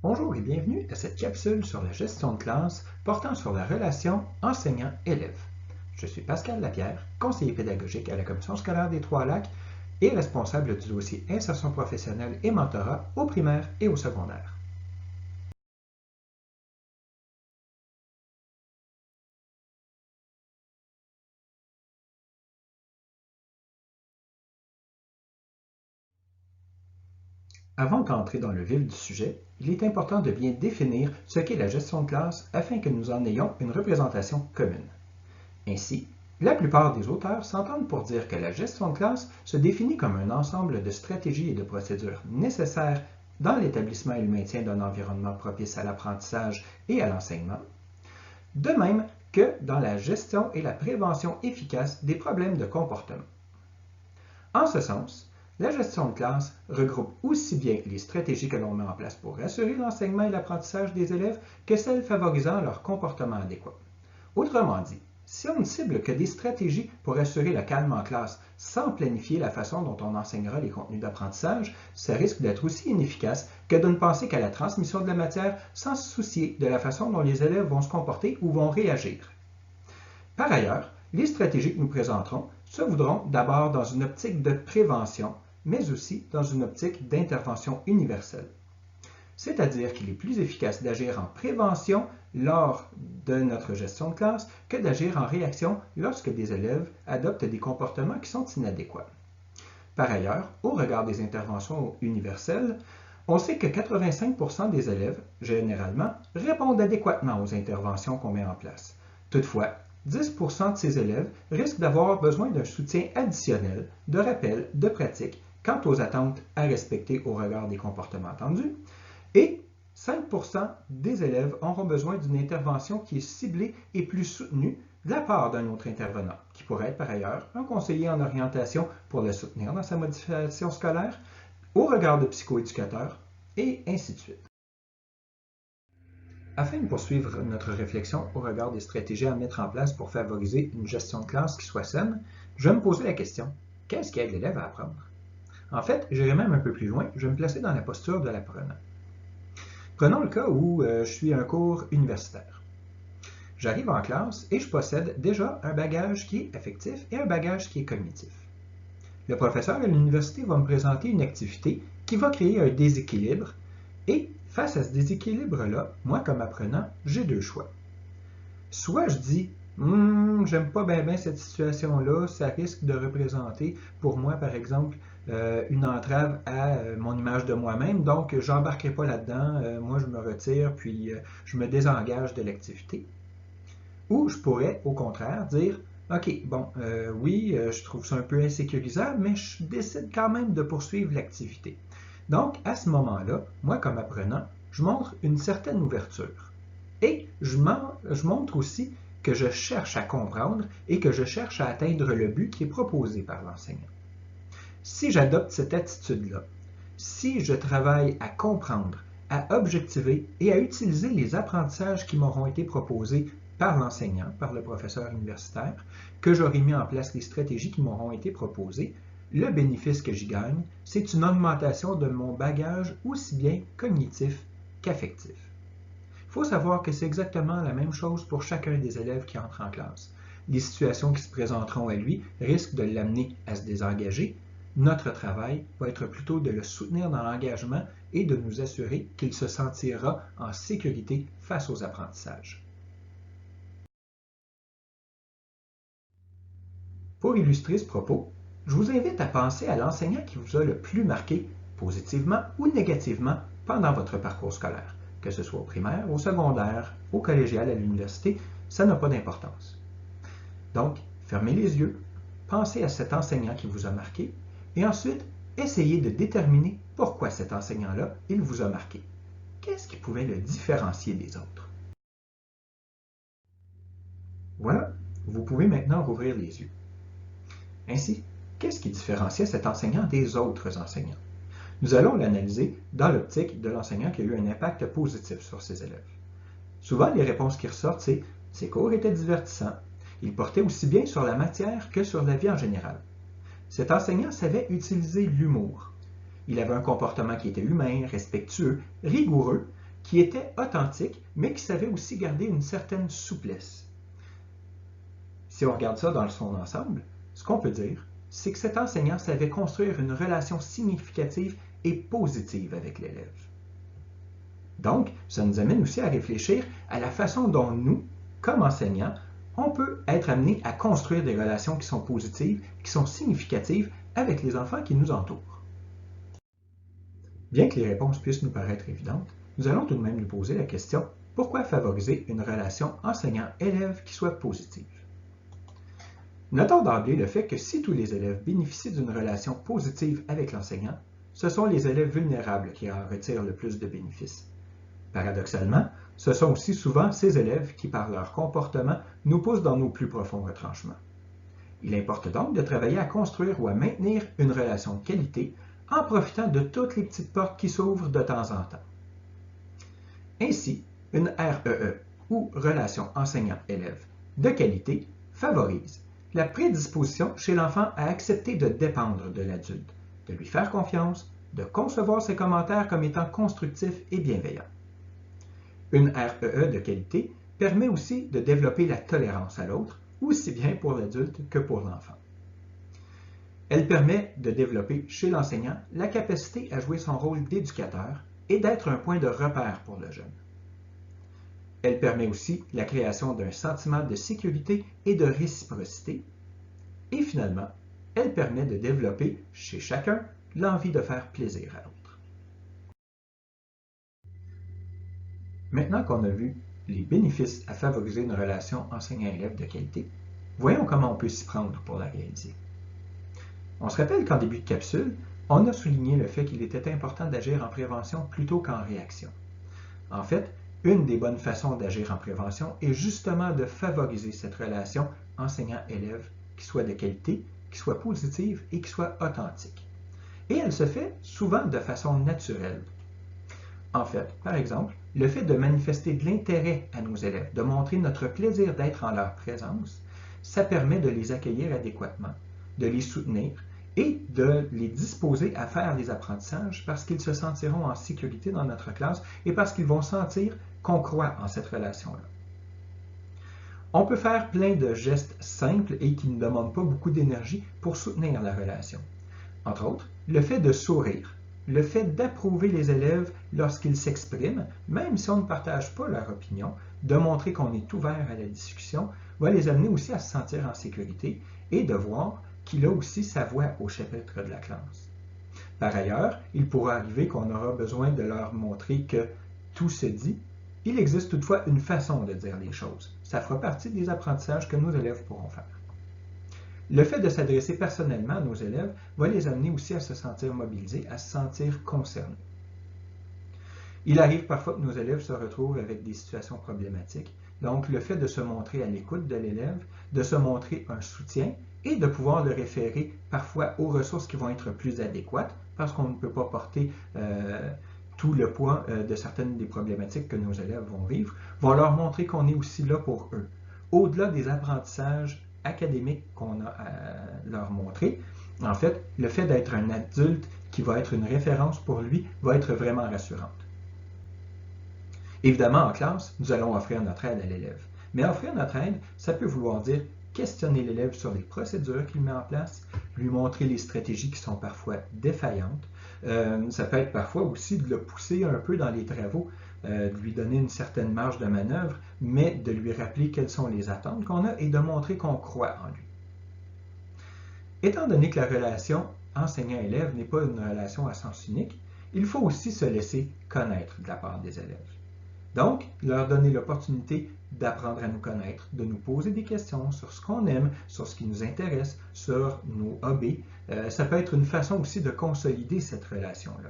Bonjour et bienvenue à cette capsule sur la gestion de classe portant sur la relation enseignant-élève. Je suis Pascal Lapierre, conseiller pédagogique à la Commission scolaire des Trois-Lacs et responsable du dossier insertion professionnelle et mentorat au primaire et au secondaire. Avant d'entrer dans le vif du sujet, il est important de bien définir ce qu'est la gestion de classe afin que nous en ayons une représentation commune. Ainsi, la plupart des auteurs s'entendent pour dire que la gestion de classe se définit comme un ensemble de stratégies et de procédures nécessaires dans l'établissement et le maintien d'un environnement propice à l'apprentissage et à l'enseignement, de même que dans la gestion et la prévention efficace des problèmes de comportement. En ce sens, la gestion de classe regroupe aussi bien les stratégies que l'on met en place pour assurer l'enseignement et l'apprentissage des élèves que celles favorisant leur comportement adéquat. Autrement dit, si on ne cible que des stratégies pour assurer le calme en classe sans planifier la façon dont on enseignera les contenus d'apprentissage, ça risque d'être aussi inefficace que de ne penser qu'à la transmission de la matière sans se soucier de la façon dont les élèves vont se comporter ou vont réagir. Par ailleurs, les stratégies que nous présenterons se voudront d'abord dans une optique de prévention, mais aussi dans une optique d'intervention universelle. C'est-à-dire qu'il est plus efficace d'agir en prévention lors de notre gestion de classe que d'agir en réaction lorsque des élèves adoptent des comportements qui sont inadéquats. Par ailleurs, au regard des interventions universelles, on sait que 85% des élèves, généralement, répondent adéquatement aux interventions qu'on met en place. Toutefois, 10% de ces élèves risquent d'avoir besoin d'un soutien additionnel, de rappel, de pratique, quant aux attentes à respecter au regard des comportements attendus, et 5% des élèves auront besoin d'une intervention qui est ciblée et plus soutenue de la part d'un autre intervenant, qui pourrait être par ailleurs un conseiller en orientation pour le soutenir dans sa modification scolaire, au regard de psychoéducateurs, et ainsi de suite. Afin de poursuivre notre réflexion au regard des stratégies à mettre en place pour favoriser une gestion de classe qui soit saine, je vais me poser la question, qu'est-ce qui aide l'élève à apprendre? En fait, j'irai même un peu plus loin, je vais me placer dans la posture de l'apprenant. Prenons le cas où je suis à un cours universitaire. J'arrive en classe et je possède déjà un bagage qui est affectif et un bagage qui est cognitif. Le professeur à l'université va me présenter une activité qui va créer un déséquilibre et face à ce déséquilibre-là, moi comme apprenant, j'ai deux choix. Soit je dis j'aime pas bien cette situation-là, ça risque de représenter pour moi, par exemple, une entrave à mon image de moi-même, donc j'embarquerai pas là-dedans, moi je me retire, puis je me désengage de l'activité. Ou je pourrais, au contraire, dire OK, bon, oui, je trouve ça un peu insécurisant, mais je décide quand même de poursuivre l'activité. Donc, à ce moment-là, moi, comme apprenant, je montre une certaine ouverture. Et je montre aussi que je cherche à comprendre et que je cherche à atteindre le but qui est proposé par l'enseignant. Si j'adopte cette attitude-là, si je travaille à comprendre, à objectiver et à utiliser les apprentissages qui m'auront été proposés par l'enseignant, par le professeur universitaire, que j'aurai mis en place les stratégies qui m'auront été proposées, le bénéfice que j'y gagne, c'est une augmentation de mon bagage aussi bien cognitif qu'affectif. Il faut savoir que c'est exactement la même chose pour chacun des élèves qui entrent en classe. Les situations qui se présenteront à lui risquent de l'amener à se désengager. Notre travail va être plutôt de le soutenir dans l'engagement et de nous assurer qu'il se sentira en sécurité face aux apprentissages. Pour illustrer ce propos, je vous invite à penser à l'enseignant qui vous a le plus marqué, positivement ou négativement, pendant votre parcours scolaire. Que ce soit au primaire, au secondaire, au collégial, à l'université, ça n'a pas d'importance. Donc, fermez les yeux, pensez à cet enseignant qui vous a marqué, et ensuite, essayez de déterminer pourquoi cet enseignant-là, il vous a marqué. Qu'est-ce qui pouvait le différencier des autres? Voilà, vous pouvez maintenant rouvrir les yeux. Ainsi, qu'est-ce qui différenciait cet enseignant des autres enseignants? Nous allons l'analyser dans l'optique de l'enseignant qui a eu un impact positif sur ses élèves. Souvent, les réponses qui ressortent, c'est « ses cours étaient divertissants, il portait aussi bien sur la matière que sur la vie en général. Cet enseignant savait utiliser l'humour. Il avait un comportement qui était humain, respectueux, rigoureux, qui était authentique, mais qui savait aussi garder une certaine souplesse. Si on regarde ça dans son ensemble, ce qu'on peut dire, c'est que cet enseignant savait construire une relation significative et positive avec l'élève. Donc, ça nous amène aussi à réfléchir à la façon dont nous, comme enseignants, on peut être amenés à construire des relations qui sont positives, qui sont significatives avec les enfants qui nous entourent. Bien que les réponses puissent nous paraître évidentes, nous allons tout de même nous poser la question « Pourquoi favoriser une relation enseignant-élève qui soit positive ?» Notons d'emblée le fait que si tous les élèves bénéficient d'une relation positive avec l'enseignant, ce sont les élèves vulnérables qui en retirent le plus de bénéfices. Paradoxalement, ce sont aussi souvent ces élèves qui, par leur comportement, nous poussent dans nos plus profonds retranchements. Il importe donc de travailler à construire ou à maintenir une relation de qualité en profitant de toutes les petites portes qui s'ouvrent de temps en temps. Ainsi, une REE ou relation enseignant-élève de qualité favorise la prédisposition chez l'enfant à accepter de dépendre de l'adulte, de lui faire confiance, de concevoir ses commentaires comme étant constructifs et bienveillants. Une REE de qualité permet aussi de développer la tolérance à l'autre, aussi bien pour l'adulte que pour l'enfant. Elle permet de développer chez l'enseignant la capacité à jouer son rôle d'éducateur et d'être un point de repère pour le jeune. Elle permet aussi la création d'un sentiment de sécurité et de réciprocité. Et finalement, elle permet de développer chez chacun l'envie de faire plaisir à l'autre. Maintenant qu'on a vu les bénéfices à favoriser une relation enseignant-élève de qualité, voyons comment on peut s'y prendre pour la réaliser. On se rappelle qu'en début de capsule, on a souligné le fait qu'il était important d'agir en prévention plutôt qu'en réaction. En fait, une des bonnes façons d'agir en prévention est justement de favoriser cette relation enseignant-élève qui soit de qualité, qui soit positive et qui soit authentique. Et elle se fait souvent de façon naturelle. En fait, par exemple, le fait de manifester de l'intérêt à nos élèves, de montrer notre plaisir d'être en leur présence, ça permet de les accueillir adéquatement, de les soutenir et de les disposer à faire des apprentissages parce qu'ils se sentiront en sécurité dans notre classe et parce qu'ils vont sentir qu'on croit en cette relation-là. On peut faire plein de gestes simples et qui ne demandent pas beaucoup d'énergie pour soutenir la relation. Entre autres, le fait de sourire, le fait d'approuver les élèves lorsqu'ils s'expriment, même si on ne partage pas leur opinion, de montrer qu'on est ouvert à la discussion, va les amener aussi à se sentir en sécurité et de voir qu'il a aussi sa voix au chapitre de la classe. Par ailleurs, il pourra arriver qu'on aura besoin de leur montrer que tout se dit. Il existe toutefois une façon de dire les choses. Ça fera partie des apprentissages que nos élèves pourront faire. Le fait de s'adresser personnellement à nos élèves va les amener aussi à se sentir mobilisés, à se sentir concernés. Il arrive parfois que nos élèves se retrouvent avec des situations problématiques. Donc, le fait de se montrer à l'écoute de l'élève, de se montrer un soutien et de pouvoir le référer parfois aux ressources qui vont être plus adéquates parce qu'on ne peut pas porter tout le poids de certaines des problématiques que nos élèves vont vivre, vont leur montrer qu'on est aussi là pour eux. Au-delà des apprentissages académiques qu'on a à leur montrer, en fait, le fait d'être un adulte qui va être une référence pour lui va être vraiment rassurante. Évidemment, en classe, nous allons offrir notre aide à l'élève. Mais offrir notre aide, ça peut vouloir dire questionner l'élève sur les procédures qu'il met en place, lui montrer les stratégies qui sont parfois défaillantes. Ça peut être parfois aussi de le pousser un peu dans les travaux, de lui donner une certaine marge de manœuvre, mais de lui rappeler quelles sont les attentes qu'on a et de montrer qu'on croit en lui. Étant donné que la relation enseignant-élève n'est pas une relation à sens unique, il faut aussi se laisser connaître de la part des élèves. Donc, leur donner l'opportunité d'apprendre à nous connaître, de nous poser des questions sur ce qu'on aime, sur ce qui nous intéresse, sur nos hobbies. Ça peut être une façon aussi de consolider cette relation-là.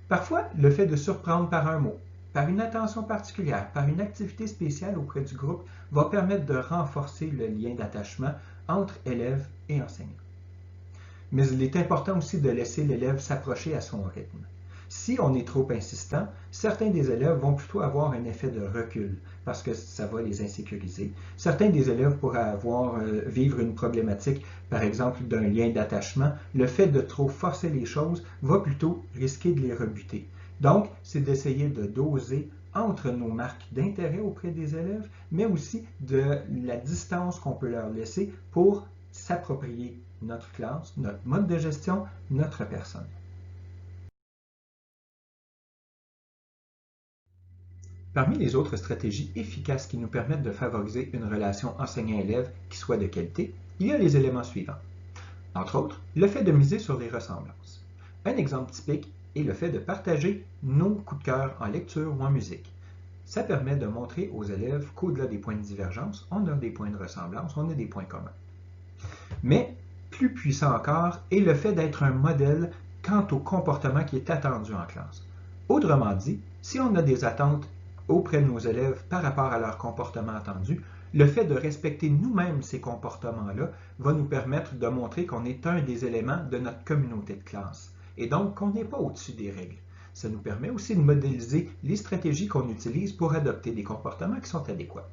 Parfois, le fait de surprendre par un mot, par une attention particulière, par une activité spéciale auprès du groupe, va permettre de renforcer le lien d'attachement entre élève et enseignant. Mais il est important aussi de laisser l'élève s'approcher à son rythme. Si on est trop insistant, certains des élèves vont plutôt avoir un effet de recul parce que ça va les insécuriser. Certains des élèves pourraient vivre une problématique, par exemple d'un lien d'attachement. Le fait de trop forcer les choses va plutôt risquer de les rebuter. Donc, c'est d'essayer de doser entre nos marques d'intérêt auprès des élèves, mais aussi de la distance qu'on peut leur laisser pour s'approprier notre classe, notre mode de gestion, notre personne. Parmi les autres stratégies efficaces qui nous permettent de favoriser une relation enseignant-élève qui soit de qualité, il y a les éléments suivants. Entre autres, le fait de miser sur les ressemblances. Un exemple typique est le fait de partager nos coups de cœur en lecture ou en musique. Ça permet de montrer aux élèves qu'au-delà des points de divergence, on a des points de ressemblance, on a des points communs. Mais plus puissant encore est le fait d'être un modèle quant au comportement qui est attendu en classe. Autrement dit, si on a des attentes auprès de nos élèves par rapport à leur comportement attendu, le fait de respecter nous-mêmes ces comportements-là va nous permettre de montrer qu'on est un des éléments de notre communauté de classe et donc qu'on n'est pas au-dessus des règles. Ça nous permet aussi de modéliser les stratégies qu'on utilise pour adopter des comportements qui sont adéquats.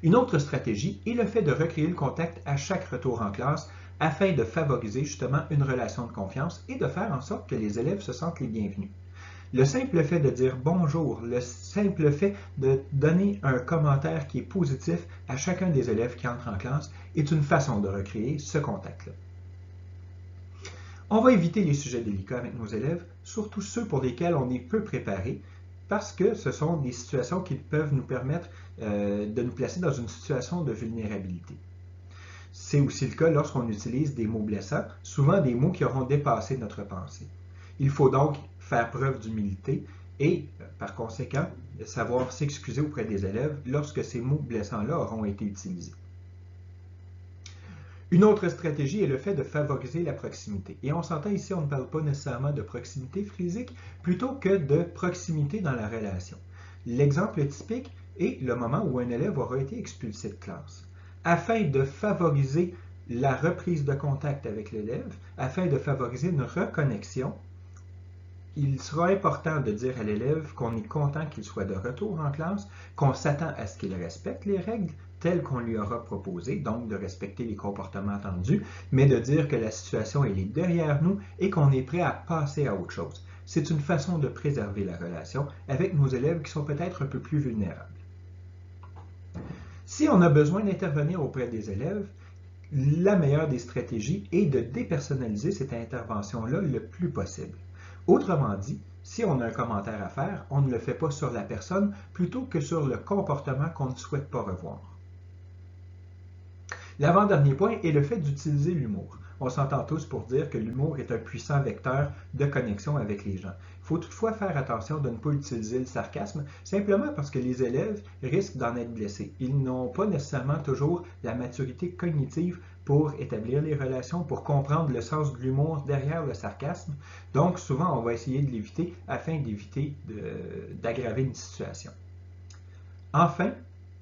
Une autre stratégie est le fait de recréer le contact à chaque retour en classe afin de favoriser justement une relation de confiance et de faire en sorte que les élèves se sentent les bienvenus. Le simple fait de dire bonjour, le simple fait de donner un commentaire qui est positif à chacun des élèves qui entrent en classe est une façon de recréer ce contact-là. On va éviter les sujets délicats avec nos élèves, surtout ceux pour lesquels on est peu préparé, parce que ce sont des situations qui peuvent nous permettre de nous placer dans une situation de vulnérabilité. C'est aussi le cas lorsqu'on utilise des mots blessants, souvent des mots qui auront dépassé notre pensée. Il faut donc faire preuve d'humilité et, par conséquent, savoir s'excuser auprès des élèves lorsque ces mots blessants-là auront été utilisés. Une autre stratégie est le fait de favoriser la proximité. Et on s'entend ici, on ne parle pas nécessairement de proximité physique, plutôt que de proximité dans la relation. L'exemple typique est le moment où un élève aura été expulsé de classe. Afin de favoriser la reprise de contact avec l'élève, afin de favoriser une reconnexion, il sera important de dire à l'élève qu'on est content qu'il soit de retour en classe, qu'on s'attend à ce qu'il respecte les règles telles qu'on lui aura proposées, donc de respecter les comportements attendus, mais de dire que la situation elle est derrière nous et qu'on est prêt à passer à autre chose. C'est une façon de préserver la relation avec nos élèves qui sont peut-être un peu plus vulnérables. Si on a besoin d'intervenir auprès des élèves, la meilleure des stratégies est de dépersonnaliser cette intervention-là le plus possible. Autrement dit, si on a un commentaire à faire, on ne le fait pas sur la personne plutôt que sur le comportement qu'on ne souhaite pas revoir. L'avant-dernier point est le fait d'utiliser l'humour. On s'entend tous pour dire que l'humour est un puissant vecteur de connexion avec les gens. Il faut toutefois faire attention de ne pas utiliser le sarcasme, simplement parce que les élèves risquent d'en être blessés. Ils n'ont pas nécessairement toujours la maturité cognitive pour établir les relations, pour comprendre le sens de l'humour derrière le sarcasme. Donc, souvent, on va essayer de l'éviter afin d'éviter d'aggraver une situation. Enfin,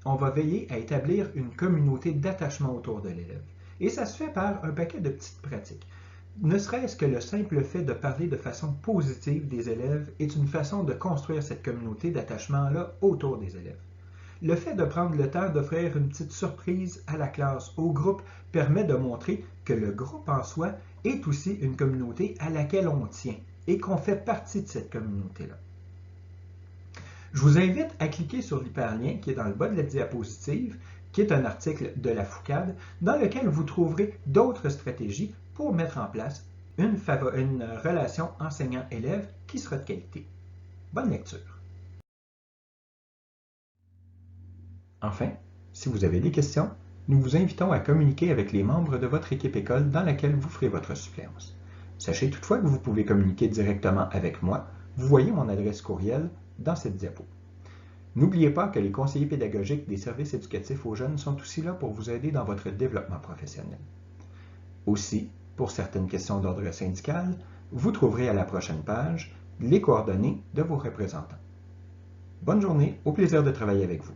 on va veiller à établir une communauté d'attachement autour de l'élève. Et ça se fait par un paquet de petites pratiques. Ne serait-ce que le simple fait de parler de façon positive des élèves est une façon de construire cette communauté d'attachement-là autour des élèves. Le fait de prendre le temps d'offrir une petite surprise à la classe, au groupe, permet de montrer que le groupe en soi est aussi une communauté à laquelle on tient et qu'on fait partie de cette communauté-là. Je vous invite à cliquer sur l'hyperlien qui est dans le bas de la diapositive, qui est un article de la Foucade, dans lequel vous trouverez d'autres stratégies pour mettre en place une relation enseignant-élève qui sera de qualité. Bonne lecture! Enfin, si vous avez des questions, nous vous invitons à communiquer avec les membres de votre équipe école dans laquelle vous ferez votre suppléance. Sachez toutefois que vous pouvez communiquer directement avec moi. Vous voyez mon adresse courriel dans cette diapo. N'oubliez pas que les conseillers pédagogiques des services éducatifs aux jeunes sont aussi là pour vous aider dans votre développement professionnel. Aussi, pour certaines questions d'ordre syndical, vous trouverez à la prochaine page les coordonnées de vos représentants. Bonne journée, au plaisir de travailler avec vous.